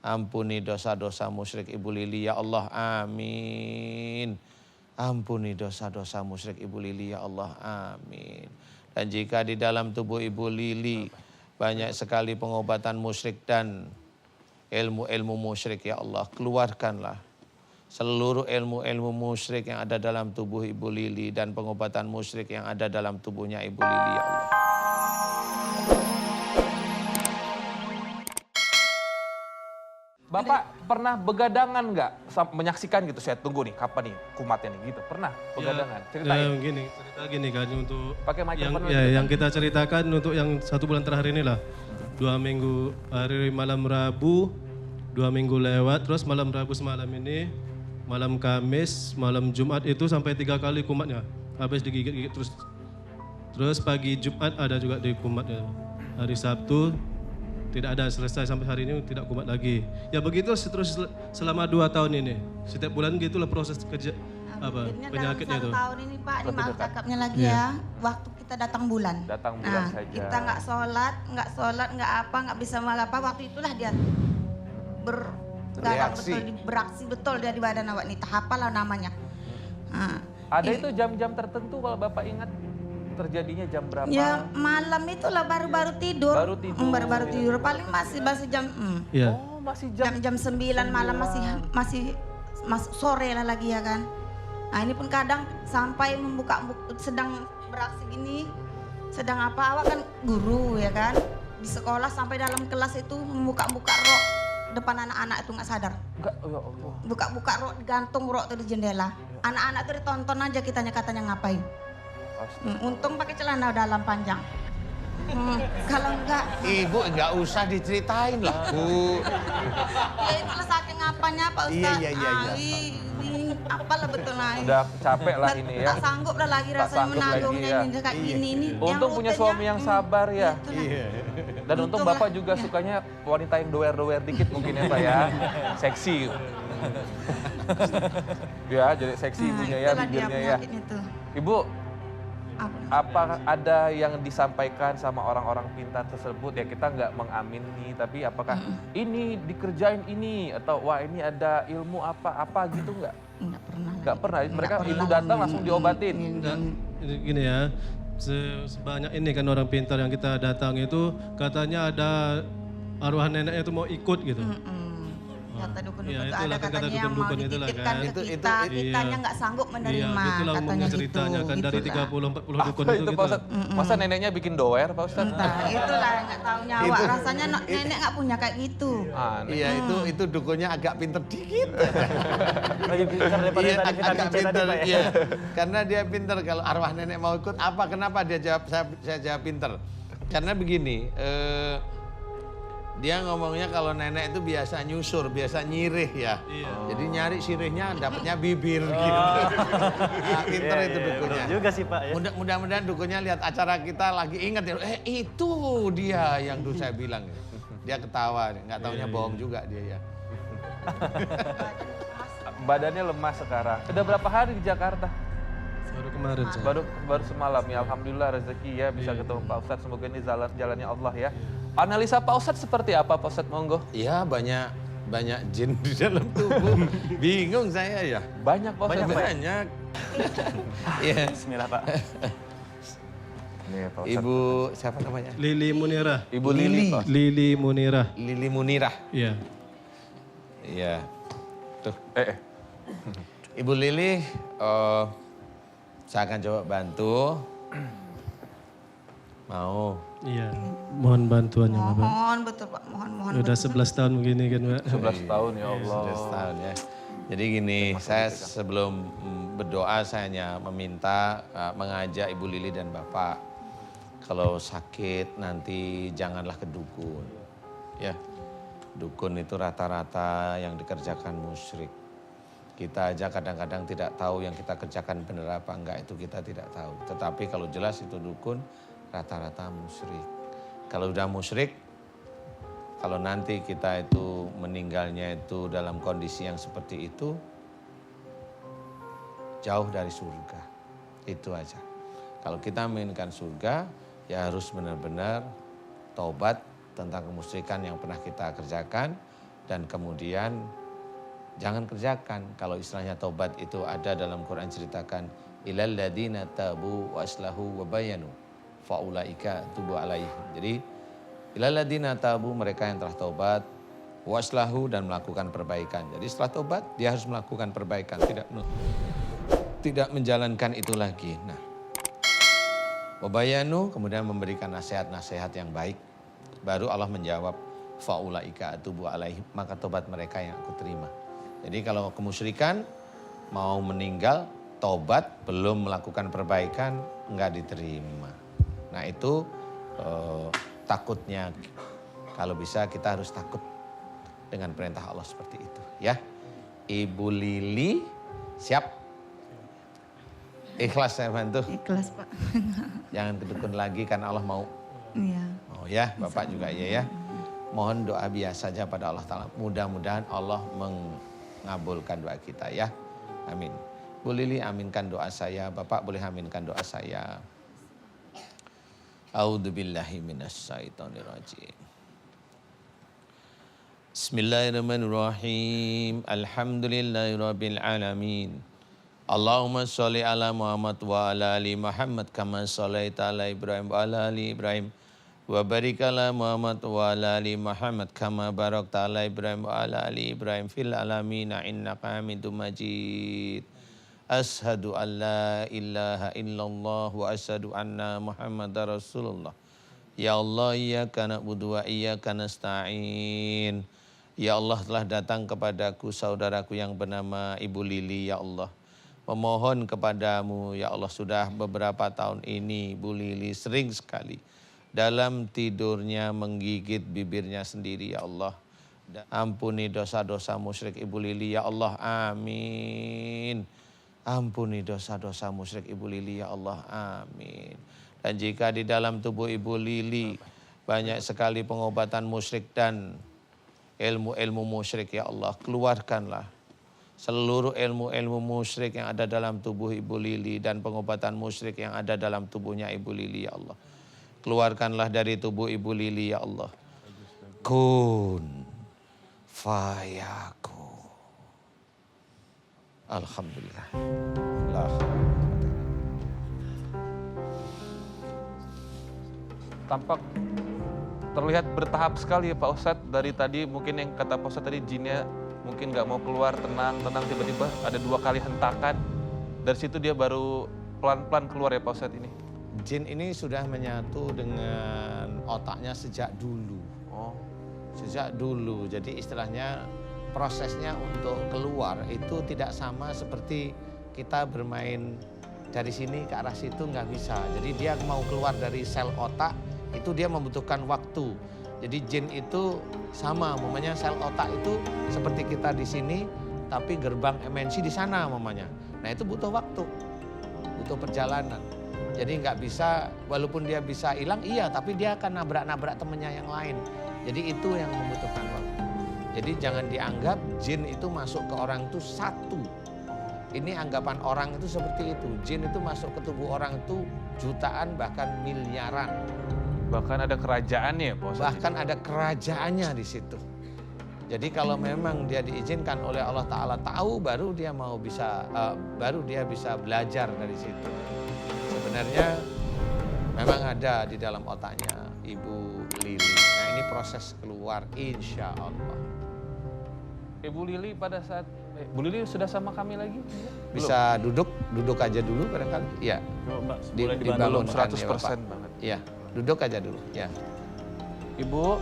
Ampuni dosa-dosa musyrik Ibu Lili ya Allah, amin. Ampuni dosa-dosa musyrik Ibu Lili ya Allah, amin. Dan jika di dalam tubuh Ibu Lili banyak sekali pengobatan musyrik dan ilmu-ilmu musyrik ya Allah, keluarkanlah seluruh ilmu-ilmu musyrik yang ada dalam tubuh Ibu Lili dan pengobatan musyrik yang ada dalam tubuhnya Ibu Lili ya Allah. Bapak pernah begadangan nggak menyaksikan gitu? Saya tunggu nih, kapan nih kumatnya nih gitu? Pernah begadangan? Ceritain. Cerita gini kan untuk Pakai mikrofon yang kita ceritakan untuk yang 1 bulan terakhir inilah. 2 minggu hari malam Rabu, 2 minggu lewat, terus malam Rabu semalam ini, malam Kamis, malam Jumat itu sampai 3 kali kumatnya. Habis digigit-gigit terus pagi Jumat ada juga di kumatnya. Hari Sabtu tidak ada, selesai sampai hari ini tidak kumat lagi. Ya begitu terus selama 2 tahun ini. Setiap bulan gitulah proses kerja penyakitnya dalam 1 itu. tahun ini Pak, ini maaf cakapnya lagi ya. Waktu kita datang bulan. Datang bulan saja. Kita nggak sholat, nggak bisa apa. Waktu itulah dia beraksi betul dia di badan awak nih. Apalah namanya. Ada itu jam-jam tertentu kalau Bapak ingat? Terjadinya jam berapa? Ya malam itulah baru tidur. Baru tidur. Paling masih jam. Iya. Oh masih jam 9 malam masih sore lah lagi ya kan. Nah ini pun kadang sampai sedang beraksi gini, sedang apa awak kan guru ya kan. Di sekolah sampai dalam kelas itu membuka-buka rok depan anak-anak itu nggak sadar. Enggak, ya Allah. Buka-buka rok, gantung rok tuh di jendela. Anak-anak tuh ditonton aja katanya ngapain. Untung pakai celana dalam panjang. Kalau enggak, Ibu enggak usah diceritain lah Bu. ya itulah saking apanya Pak Ustaz. Iya. Apalah betul lah. Udah capek lah ini ya. Tak sanggup lah lagi rasanya menanggungnya ini kayak gini ini. Untung punya suami yang sabar ya. Iya. Dan untung Bapak juga sukanya wanita yang doer-doer dikit mungkin ya Pak ya. Seksi. Ya jadi seksi ibunya ya, bibirnya ya. Ibu, apa ada yang disampaikan sama orang-orang pintar tersebut ya, kita nggak mengamini, tapi apakah ini dikerjain ini atau wah ini ada ilmu apa gitu nggak? Nggak pernah. Mereka ibu datang langsung diobatin. Gini ya, sebanyak ini kan orang pintar yang kita datang itu katanya ada arwah neneknya itu mau ikut gitu. Kata dukun-dukun Ya, itu itulah ada kan kata katanya yang mau dukun-dukun itulah dititipkan kan. ke kita, kitanya nggak sanggup menerima, Itulah katanya umumnya gitu. ceritanya kan dari 30-40 dukun Apa itu itu gitu. Pak Ustadz? Masa neneknya bikin doer Pak Ustadz? Entah, itulah nggak tahu nyawa. Rasanya nenek nggak punya kayak gitu. Aneh. Iya itu dukunnya agak pinter dikit. Lebih pintar daripada Iya, tadi vitamin agak C tadi pinter. Pak ya. Iya. Karena dia pinter kalau arwah nenek mau ikut apa? Kenapa dia jawab saya jawab pinter? Karena begini, dia ngomongnya kalau nenek itu biasa nyusur, biasa nyirih ya. Jadi nyari sirihnya dapatnya bibir gitu. Nah, pinter itu dukunnya. Betul juga sih Pak ya. Mudah-mudahan dukunnya lihat acara kita lagi ingat ya. Itu dia yang dulu saya bilang. Dia ketawa, nggak taunya bohong juga dia ya. Badannya lemas sekarang. Udah berapa hari di Jakarta? Baru kemarin. Baru semalam ya. Alhamdulillah rezeki ya bisa ketemu Pak Ustadz. Semoga ini jalannya Allah ya. Analisa Pak Ustadz seperti apa Pak Ustadz, monggo? Iya banyak jin di dalam tubuh. Bingung saya ya. Banyak Pak Ustadz. Banyak. Iya. Bismillah Pak. Nih, Pak Ustadz. Ibu siapa namanya? Lili Munirah. Ibu Lili. Pak. Lili Munirah. Lili Munirah. Iya. Iya. Tuh. Ibu Lili, saya akan coba bantu. Mau. Iya. Mohon bantuannya Bapak. Mohon betul Pak, mohon. Udah 11 tahun begini kan Pak. 11 tahun ya Allah. 11 tahun ya. Jadi gini, saya sebelum berdoa saya hanya meminta mengajak Ibu Lili dan Bapak. Kalau sakit nanti janganlah ke dukun. Ya. Dukun itu rata-rata yang dikerjakan musyrik. Kita aja kadang-kadang tidak tahu yang kita kerjakan benar apa enggak, itu kita tidak tahu. Tetapi kalau jelas itu dukun, rata-rata musyrik. Kalau udah musyrik, kalau nanti kita itu meninggalnya itu dalam kondisi yang seperti itu, jauh dari surga. Itu aja. Kalau kita menginginkan surga, ya harus benar-benar taubat tentang kemusyrikan yang pernah kita kerjakan dan kemudian jangan kerjakan. Kalau istilahnya taubat itu ada dalam Quran ceritakan ilal ladzina tabu wa aslahu wa bayanu faulaika tubu alaihim. Jadi ilal ladzina tabu, mereka yang telah taubat, wa aslahu, dan melakukan perbaikan. Jadi setelah taubat dia harus melakukan perbaikan, tidak menjalankan itu lagi. Nah, wa bayanu, kemudian memberikan nasihat-nasihat yang baik. Baru Allah menjawab faulaika atubu alaihim, maka tobat mereka yang aku terima. Jadi kalau kemusyrikan mau meninggal, tobat belum melakukan perbaikan, enggak diterima. Nah itu takutnya. Kalau bisa kita harus takut dengan perintah Allah seperti itu, ya. Ibu Lili siap? Ikhlas saya bantu. Ikhlas Pak. Jangan kedukun lagi kan Allah mau. Iya. Oh ya, Bapak juga ya. Mohon doa biasa saja pada Allah Ta'ala. Mudah-mudahan Allah mengabulkan doa kita ya. Amin. Bu Lili aminkan doa saya. Bapak boleh aminkan doa saya. A'udzubillahi minasyaitonirrajim. Bismillahirrahmanirrahim. Alhamdulillahirabbil alamin. Allahumma sholli ala Muhammad wa ala ali Muhammad kama shallaita ala Ibrahim wa ala ali Ibrahim. Wa barik ala Muhammad wa ala ali Muhammad kama barakta ala Ibrahim wa ala ali Ibrahim fil alamin innaka Hamidum Majid. Ashhadu an la ilaha illallah wa ashhadu anna Muhammadar Rasulullah. Ya Allah, iyyaka na'budu wa iyyaka nasta'in. Ya Allah, telah datang kepadaku saudaraku yang bernama Ibu Lili, ya Allah. Memohon kepadamu, ya Allah, sudah beberapa tahun ini Bu Lili sering sekali dalam tidurnya menggigit bibirnya sendiri, ya Allah. Ampuni dosa-dosa musyrik Ibu Lili, ya Allah, amin. Ampuni dosa-dosa musyrik Ibu Lili, ya Allah, amin. Dan jika di dalam tubuh Ibu Lili banyak sekali pengobatan musyrik dan ilmu-ilmu musyrik, ya Allah, keluarkanlah seluruh ilmu-ilmu musyrik yang ada dalam tubuh Ibu Lili dan pengobatan musyrik yang ada dalam tubuhnya Ibu Lili, ya Allah. Keluarkanlah dari tubuh Ibu Lili, ya Allah. Kun fayakun. Alhamdulillah. Tampak terlihat bertahap sekali ya Pak Ustadz. Dari tadi mungkin yang kata Pak Ustadz tadi jinnya mungkin nggak mau keluar, tenang, tiba-tiba ada 2 kali hentakan. Dari situ dia baru pelan-pelan keluar ya Pak Ustadz ini. Jin ini sudah menyatu dengan otaknya sejak dulu. Oh. Sejak dulu. Jadi istilahnya prosesnya untuk keluar itu tidak sama seperti kita bermain dari sini ke arah situ, nggak bisa. Jadi dia mau keluar dari sel otak itu dia membutuhkan waktu. Jadi jin itu sama, mamanya sel otak itu seperti kita di sini, tapi gerbang MNC di sana mamanya. Nah itu butuh waktu, butuh perjalanan. Jadi nggak bisa, walaupun dia bisa hilang, iya, tapi dia akan nabrak-nabrak temennya yang lain. Jadi itu yang membutuhkan waktu. Jadi jangan dianggap jin itu masuk ke orang itu satu. Ini anggapan orang itu seperti itu. Jin itu masuk ke tubuh orang itu jutaan bahkan miliaran. Bahkan ada kerajaannya Pak Ustadz. Bahkan ada kerajaannya di situ. Jadi kalau memang dia diizinkan oleh Allah Ta'ala tahu, baru dia bisa belajar dari situ. Sebenarnya memang ada di dalam otaknya Ibu Lili. Nah ini proses keluar insya Allah. Ibu Lili pada saat, Bu Lili sudah sama kami lagi? Bisa duduk aja dulu barangkali. Iya. Coba, Di- boleh dibangun. dibantu. 100% banget. Iya, duduk aja dulu. Ya. Ibu,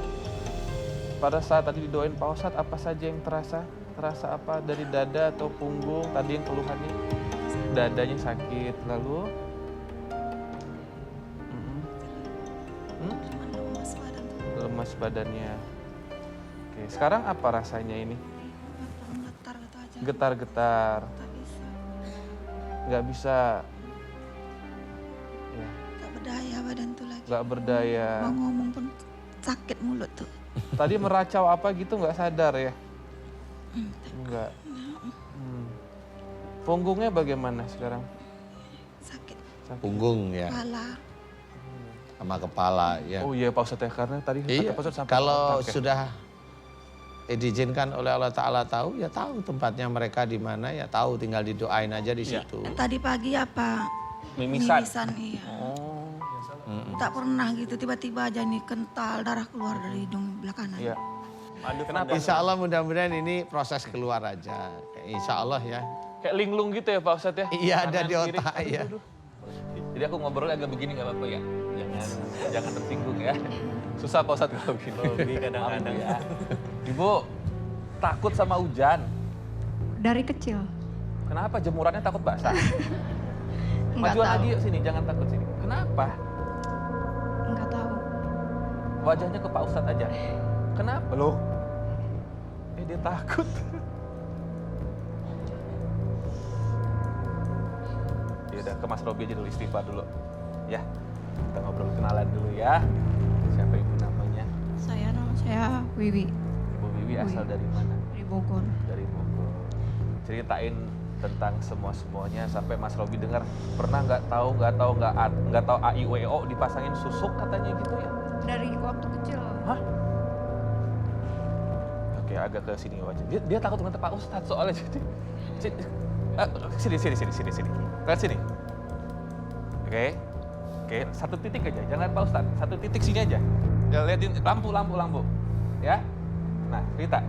pada saat tadi didoain Pak Ustadz, apa saja yang terasa? Terasa apa dari dada atau punggung? Tadi yang keluhannya dadanya sakit, lalu lemas badannya. Oke, sekarang apa rasanya ini? Getar gitu aja. Getar-getar, Tak bisa. nggak bisa, ya, Gak berdaya badan tuh lagi. nggak berdaya. Mau ngomong pun sakit mulut tuh. Tadi meracau apa gitu nggak sadar ya? Enggak. Punggungnya bagaimana sekarang? Sakit Sakit. Punggung ya, kepala. sama kepala ya. Oh iya Pak Ustadz ya, karena tadi Iya, kata Pak Ustadz sampai kalau otak ya. sudah diizinkan oleh Allah Ta'ala tahu, ya tahu tempatnya mereka di mana, ya tahu, tinggal didoain aja di Iya. situ. Tadi pagi apa? Mimisan. Iya. Oh, Tak pernah gitu, tiba-tiba aja nih kental, darah keluar dari hidung belah kanan. iya. Aduh, Kenapa? Insya Allah mudah-mudahan ini proses keluar aja. Insya Allah ya. Kayak linglung gitu ya Pak Ustadz ya? Iya, ada Kanan, di kiri. otak, iya. Aduh. Jadi aku ngobrol agak begini gak apa-apa ya? Jangan tersinggung ya. Susah Pak Ustadz kalau begini. Hobi kadang-kadang. Maaf, ya. Ibu, takut sama hujan. Dari kecil. Kenapa? Jemurannya takut basah? Nggak Majuan tahu. lagi yuk sini, jangan takut sini. Kenapa? Nggak tahu. Wajahnya ke Pak Ustadz aja. Kenapa? Loh? Dia takut. Ya udah ke Mas Robi aja dulu, istighfar dulu. Ya, kita ngobrol kenalan dulu ya. Siapa ibu namanya? Nama saya Wiwi Ibu Wiwi asal dari mana? dari Bogor. Dari Bogor. Ceritain tentang semuanya sampai Mas Robi dengar pernah nggak tahu A I U E O dipasangin susuk katanya gitu ya? Dari waktu kecil. Hah? Oke, agak ke sini wajah. Dia takut dengan Pak Ustadz soalnya jadi. Sini. Lihat sini. Oke. Oke, satu titik aja, jangan Pak Ustadz. Satu titik sini aja. Ya, lihatin lampu. Ya. Nah, Rita.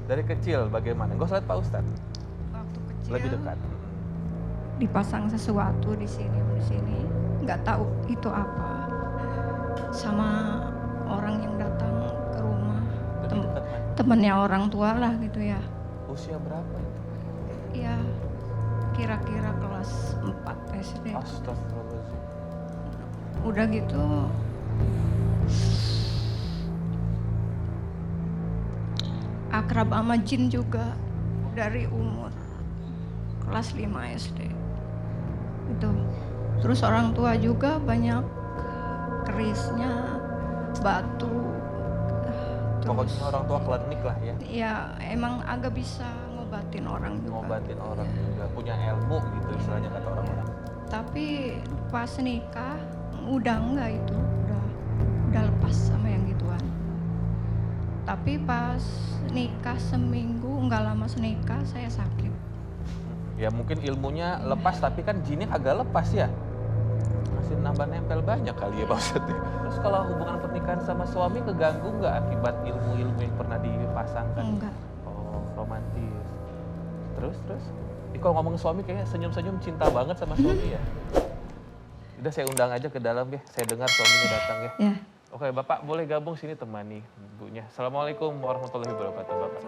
Dari kecil bagaimana? Gak usah lihat Pak Ustadz. Waktu kecil. Lebih dekat. Dipasang sesuatu di sini. Nggak tahu itu apa. Sama orang yang datang ke rumah. Lebih dekat kan? Temennya orang tua lah gitu ya. Usia berapa itu? Iya. Kira-kira kelas 4 SD. Astagfirullahaladzim. Udah gitu. Akrab sama jin juga dari umur kelas 5 SD. Itu. Terus orang tua juga banyak kerisnya, batu. Pokoknya orang tua klinik lah ya. Ya emang agak bisa ngobatin orang juga. Ngobatin orang juga. Punya ilmu gitu istilahnya kata orang-orang. Tapi pas nikah udah enggak itu, udah lepas sama yang gituan. Tapi pas nikah seminggu, enggak lama senikah saya sakit. Ya mungkin ilmunya lepas tapi kan jinnya agak lepas ya. Masih nambah nempel banyak kali ya Pak Ustadz ya. Terus kalau hubungan pernikahan sama suami keganggu nggak akibat ilmu-ilmu yang pernah dipasangkan? Enggak. Oh, romantis. Terus? Kalau ngomong suami kayaknya senyum-senyum cinta banget sama suami ya. Udah saya undang aja ke dalam ya, saya dengar suaminya datang ya. Ya. Oke Bapak boleh gabung sini temani ibunya. Assalamualaikum warahmatullahi wabarakatuh Bapak.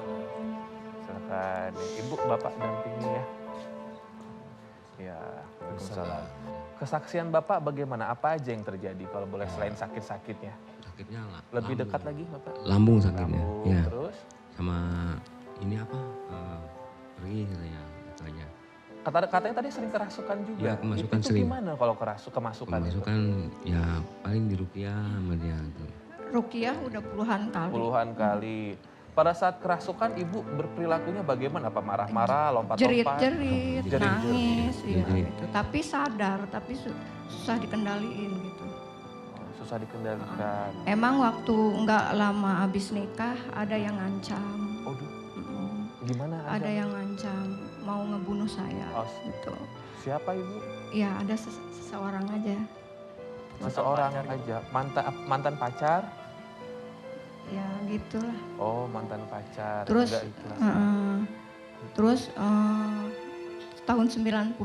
Silakan. Ibu Bapak dampingi ya. Ya, Waalaikumsalam. Kesaksian Bapak bagaimana? Apa aja yang terjadi kalau boleh selain sakit-sakitnya? Sakitnya Lebih lambung. dekat lagi Bapak? Lambung sakitnya, Lambung, ya. terus? Sama ini apa? Perih katanya, itu aja. Katanya tadi sering kerasukan juga. Iya, kemasukan itu sering. gimana kalau kemasukan itu? Kemasukan ya paling di rupiah sama dia tuh. Rukiah udah puluhan kali. Puluhan kali. Pada saat kerasukan ibu berperilakunya bagaimana? Apa marah-marah, lompat-lompat? Jerit-jerit, Jerit-jerit. nangis, ya, Jerit. gitu. Tapi sadar, tapi susah dikendaliin gitu. Oh, susah dikendalikan. Emang waktu nggak lama habis nikah ada yang ngancam. Aduh, Mm, gimana? ada yang ngancam mau ngebunuh saya Oh, gitu. siapa ibu? Ya ada seseorang aja. Seseorang aja. Mantan pacar? Ya gitulah. Oh, mantan pacar. Terus, Nggak ikhlas. Terus tahun 99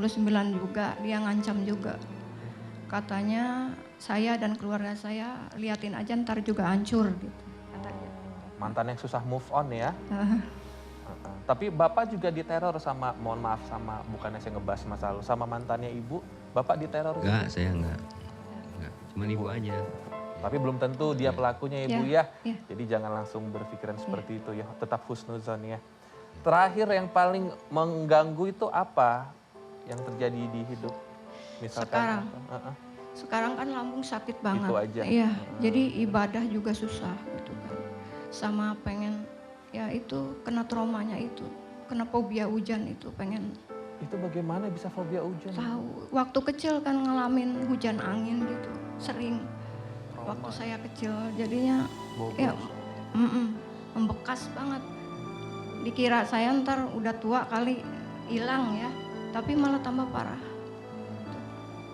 juga dia ngancam juga. Katanya saya dan keluarga saya liatin aja ntar juga hancur gitu. Katanya. Mantan yang susah move on ya. Tapi Bapak juga diteror sama, mohon maaf sama, bukannya saya ngebahas masa lalu, sama mantannya ibu, Bapak diteror Enggak, juga? saya enggak. Cuman ibu aja. Tapi belum tentu dia pelakunya ibu Ya, ya. ya. Jadi jangan langsung berpikiran seperti itu ya, tetap husnuzon ya. Terakhir yang paling mengganggu itu apa yang terjadi di hidup? Misalkan Sekarang. apa? Sekarang kan lambung sakit banget. Itu aja. Iya, jadi ibadah juga susah gitu kan. Sama pengen ya itu kena traumanya itu, kena fobia hujan itu pengen Itu bagaimana bisa fobia hujan? tahu. Waktu kecil kan ngalamin hujan angin gitu, sering. Waktu saya kecil jadinya Bobo. ya membekas banget. Dikira saya ntar udah tua kali hilang ya, tapi malah tambah parah.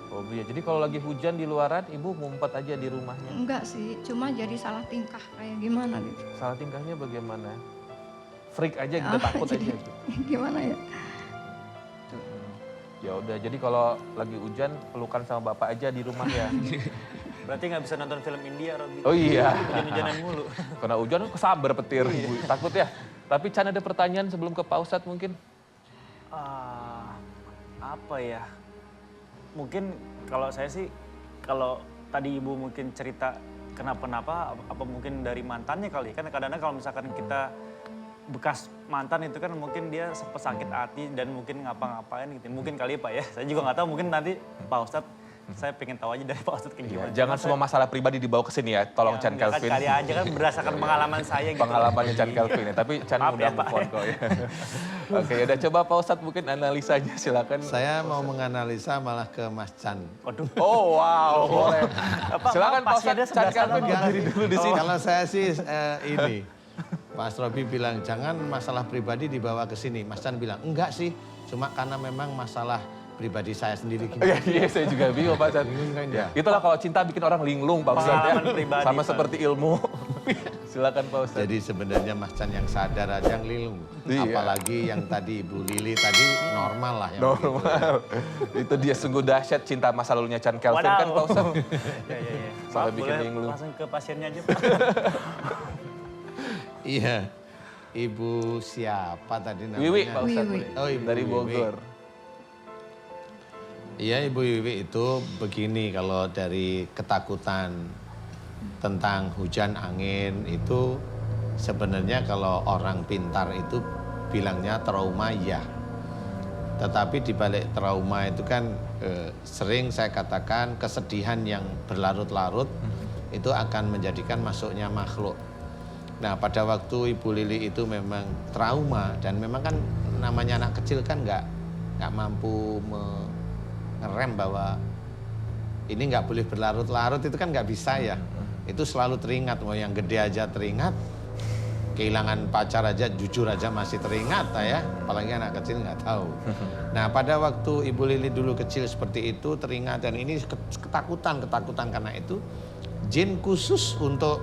Oh iya, jadi kalau lagi hujan di luaran, ibu ngumpet aja di rumahnya. Enggak sih, cuma jadi salah tingkah kayak gimana gitu. Salah tingkahnya bagaimana? Freak aja gitu, takut aja gitu. Gimana ya? Ya udah, jadi kalau lagi hujan pelukan sama bapak aja di rumah ya. Berarti nggak bisa nonton film India, Robi. Oh iya. Hujan-hujanan mulu. Karena hujan kesabar petir, Bu. Takut ya. Tapi Chan ada pertanyaan sebelum ke Pak Ustadz mungkin? Apa ya? Mungkin kalau saya sih, kalau tadi ibu mungkin cerita kenapa-napa, apa mungkin dari mantannya kali. Kan kadang-kadang kalau misalkan kita bekas mantan itu kan mungkin dia sempat sakit hati dan mungkin ngapa-ngapain gitu. Mungkin kali ya Pak ya, saya juga nggak tahu, mungkin nanti Pak Ustadz, saya pengen tahu aja dari Pak Ustadz kayak gimana. Jangan semua masalah pribadi dibawa ke sini ya, tolong Chan Kan Kelvin. kali aja kan berdasarkan pengalaman saya gitu. Pengalamannya Chan Kelvin ya, tapi Chan Maaf udah ya, move Pak. on kok ya. Oke, udah coba Pak Ustadz mungkin analisanya silakan. Saya mau menganalisa malah ke Mas Chan. Waduh. Oh wow, boleh. Silakan Pak pasti ada Ustadz, Chan sebelah sana, Kelvin Pak. berdiri dulu di sini. Kalau saya sih ini, Mas Robi bilang jangan masalah pribadi dibawa ke sini. Mas Chan bilang enggak sih, cuma karena memang masalah pribadi saya sendiri gitu. Iya, saya juga bingung Pak Chan. Bingung kan ya? Itulah kalau cinta bikin orang linglung Pak Ustadz ya. Pengalaman pribadi, Sama Pak. seperti ilmu. Silakan Pak Ustadz. Jadi sebenarnya Mas Chan yang sadar aja yang lilung. Iya. Apalagi yang tadi Ibu Lili tadi normal lah yang Normal. Itu dia sungguh dahsyat cinta masa lalunya Chan Kelvin kan Pak Ustadz. Ya. Sampai Maaf, bikin boleh linglung. langsung ke pasiennya aja Pak. Iya. Ibu siapa tadi namanya? Wiwi Pak Ustadz. Wiwi. boleh. Oh, Ibu Dari Wiwi. Bogor. Iya, Ibu Wiwi itu begini, kalau dari ketakutan tentang hujan angin itu sebenarnya kalau orang pintar itu bilangnya trauma ya. Tetapi di balik trauma itu kan sering saya katakan kesedihan yang berlarut-larut itu akan menjadikan masuknya makhluk. Nah, pada waktu Ibu Lili itu memang trauma dan memang kan namanya anak kecil kan nggak mampu ngerem bahwa ini nggak boleh berlarut-larut, itu kan nggak bisa ya. Itu selalu teringat, mau yang gede aja teringat, kehilangan pacar aja jujur aja masih teringat ya, apalagi anak kecil nggak tahu. Nah, pada waktu Ibu Lili dulu kecil seperti itu teringat, dan ini ketakutan karena itu jin khusus untuk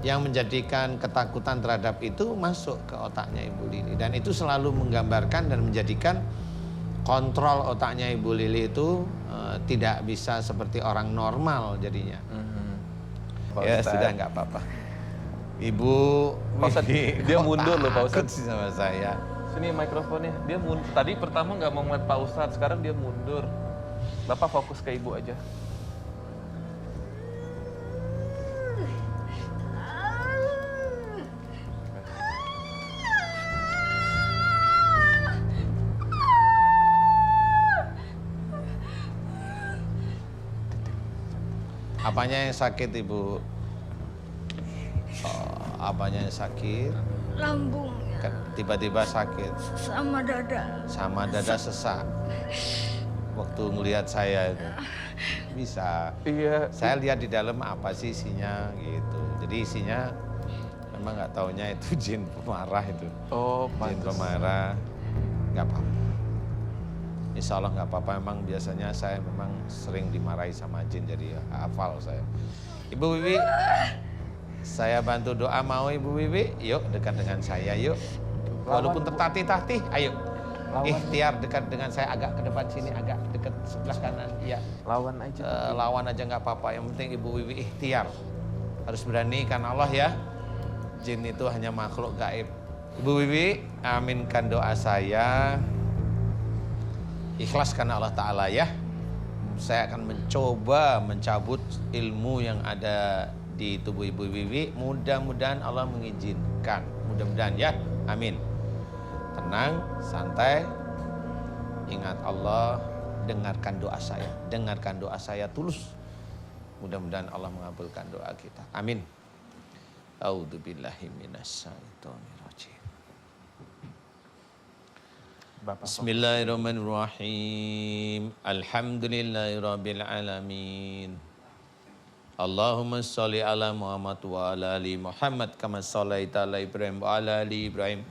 yang menjadikan ketakutan terhadap itu masuk ke otaknya Ibu Lili, dan itu selalu menggambarkan dan menjadikan kontrol otaknya Ibu Lili itu tidak bisa seperti orang normal jadinya. Pak Ya Ustadz. sudah, nggak apa-apa. Ibu Pak Ustadz, Wiwi, dia kok mundur loh, Pak takut Ustadz. sih sama saya. Sini mikrofonnya. Dia mundur. Tadi pertama nggak mau ngeliat Pak Ustadz, sekarang dia mundur. Bapak fokus ke Ibu aja. Apanya yang sakit Ibu? Oh, apanya yang sakit? Lambungnya Tiba-tiba sakit. sama dada. Sama dada sesak. Waktu ngelihat saya itu. Bisa. Iya. Saya lihat di dalam apa sih isinya gitu. Jadi isinya memang nggak taunya itu jin pemarah itu. Oh, Jin pantes. pemarah. Nggak apa-apa. Insya Allah nggak apa-apa. Memang biasanya saya memang sering dimarahi sama jin, jadi hafal saya. Ibu Wiwi, saya bantu doa, mau Ibu Wiwi? Yuk dekat dengan saya yuk. Walaupun tertatih-tatih, ayo. Ikhtiar dekat dengan saya, agak ke depan sini, agak dekat sebelah kanan. Iya. Lawan aja. Lawan aja nggak apa-apa. Yang penting Ibu Wiwi ikhtiar. Harus berani karena Allah ya. Jin itu hanya makhluk gaib. Ibu Wiwi, aminkan doa saya. Ikhlas karena Allah Ta'ala ya. Saya akan mencoba mencabut ilmu yang ada di tubuh Ibu Wiwi. Mudah-mudahan Allah mengizinkan. Mudah-mudahan ya. Amin. Tenang, santai. Ingat Allah, dengarkan doa saya. Dengarkan doa saya tulus. Mudah-mudahan Allah mengabulkan doa kita. Amin. A'udzubillahi minasyaitonirrajim. Bismillahirrahmanirrahim. Alhamdulillahirabbil alamin. Allahumma sholli ala Muhammad wa ala ali Muhammad kama shallaita ala Ibrahim wa ala ali Ibrahim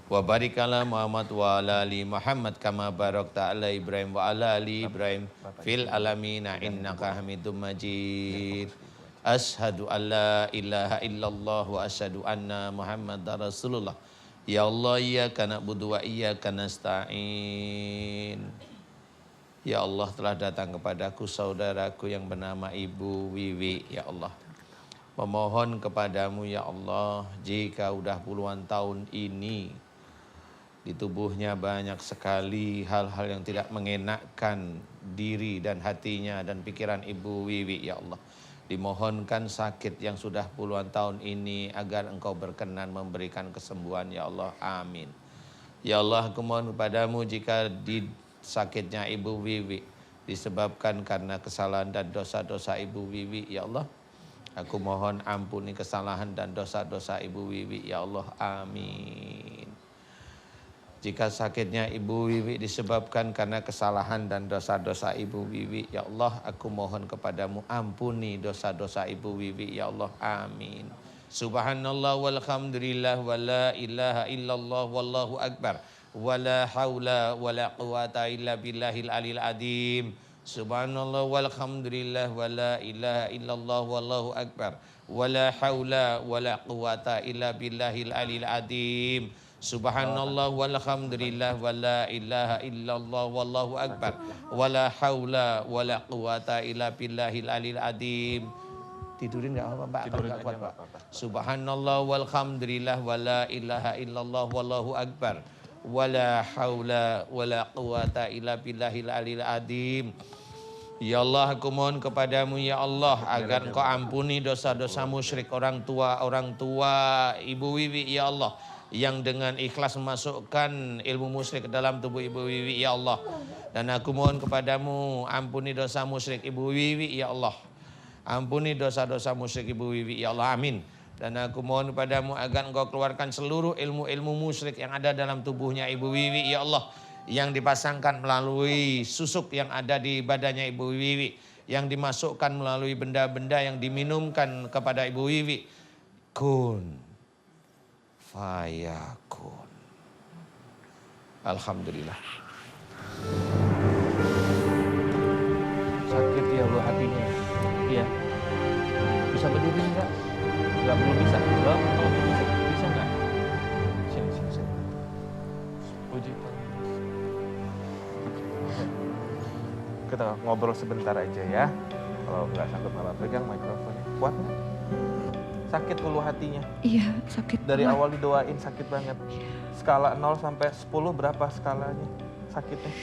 wa barik ala Muhammad wa ala ali Muhammad kama barakta ala Ibrahim wa ala ali Ibrahim fil alamina innaka Hamidum Majid. Ashhadu an la ilaha illallah wa asyhadu anna Muhammadar Rasulullah. Ya Allah, iyyaka na'budu wa iyyaka nasta'in. Ya Allah, telah datang kepadaku saudaraku yang bernama Ibu Wiwi, ya Allah. Memohon kepadamu ya Allah, jika udah puluhan tahun ini di tubuhnya banyak sekali hal-hal yang tidak mengenakkan diri dan hatinya dan pikiran Ibu Wiwi ya Allah. Dimohonkan sakit yang sudah puluhan tahun ini agar Engkau berkenan memberikan kesembuhan ya Allah, amin. Ya Allah, aku mohon kepadamu jika di sakitnya Ibu Wiwi disebabkan karena kesalahan dan dosa-dosa Ibu Wiwi ya Allah, aku mohon ampuni kesalahan dan dosa-dosa Ibu Wiwi ya Allah, amin. Jika sakitnya Ibu Wiwi disebabkan karena kesalahan dan dosa-dosa Ibu Wiwi ya Allah, aku mohon kepadamu ampuni dosa-dosa Ibu Wiwi ya Allah, amin. Subhanallah walhamdulillah wa la ilaha illallah wallahu akbar. Wala haula wala quwata illa billahil alil adim. Subhanallah walhamdulillah wala ilaha illallah wallahu akbar. Wala haula wala quwata illa billahil alil adim. Subhanallah walhamdulillah wala ilaha illallah wallahu akbar. Wala haula wala quwata illa billahil alil adim. Tidurin enggak apa-apa, Pak? Tidurin Enggak kuat, aja, Pak. Subhanallah walhamdulillah wala ilaha illallah wallahu akbar. Wala haula wala quwata illa billahil alil adim. Ya Allah, aku mohon kepadamu ya Allah agar Engkau ampuni dosa-dosa musyrik orang tua Ibu Wiwi ya Allah, yang dengan ikhlas memasukkan ilmu musyrik ke dalam tubuh Ibu Wiwi ya Allah. Dan aku mohon kepadamu ampuni dosa musyrik Ibu Wiwi ya Allah. Ampuni dosa-dosa musyrik Ibu Wiwi ya Allah, amin. Dan aku mohon kepadamu agar Engkau keluarkan seluruh ilmu-ilmu musyrik yang ada dalam tubuhnya Ibu Wiwi ya Allah, yang dipasangkan melalui susuk yang ada di badannya Ibu Wiwi, yang dimasukkan melalui benda-benda yang diminumkan kepada Ibu Wiwi. Kun fayakun. Alhamdulillah. Sakit ya Allah hatinya. Iya. Bisa berdiri enggak? Enggak, belum bisa. Belum, kalau belum bisa. Bisa enggak? Sini. Puji Tuhan. Kita ngobrol sebentar aja ya. Kalau nggak sanggup malah pegang mikrofonnya. Kuat nggak? Sakit ulu hatinya? Iya, sakit. Dari banget. awal didoain sakit banget. Skala 0 sampai 10 berapa skalanya sakitnya?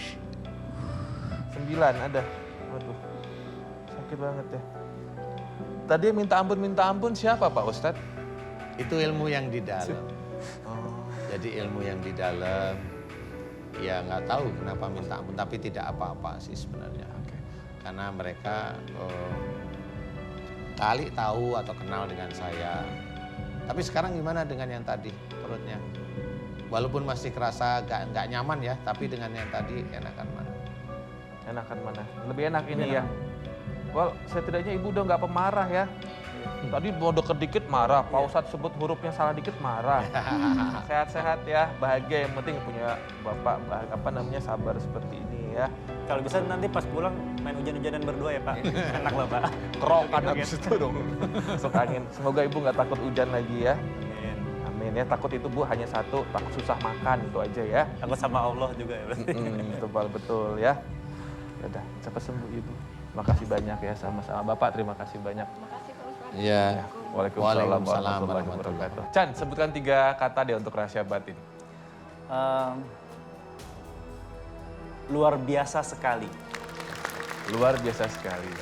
9 ada. Waduh, sakit banget ya. Tadi minta ampun siapa Pak Ustadz? Itu ilmu yang di dalam. Jadi ilmu yang di dalam, ya nggak tahu kenapa minta ampun, tapi tidak apa-apa sih sebenarnya. Karena mereka kali tahu atau kenal dengan saya. Tapi sekarang gimana dengan yang tadi perutnya? Walaupun masih kerasa nggak nyaman ya, tapi dengan yang tadi enakan mana? Enakan mana? Lebih enak ini ya. Well, setidaknya ibu udah nggak pemarah ya. Tadi mau deket dikit marah, Pak Ustadz sebut hurufnya salah dikit marah. Sehat-sehat ya, bahagia, yang penting punya bapak sabar seperti ini ya. Kalau bisa nanti pas pulang main hujan-hujanan berdua ya Pak. Enak lah Pak. Kerokan habis itu dong. Masuk angin. Semoga ibu nggak takut hujan lagi ya. Amin. Amin ya. Takut itu Bu hanya satu, takut susah makan itu aja ya. Takut sama Allah juga ya. Betul ya. Udah, cepat sembuh ibu. Makasih banyak ya sama-sama Bapak. Terima kasih banyak. Ya. Waalaikumsalam warahmatullahi wabarakatuh. Chan, sebutkan 3 kata deh untuk rahasia batin. Luar biasa sekali. Luar biasa sekali.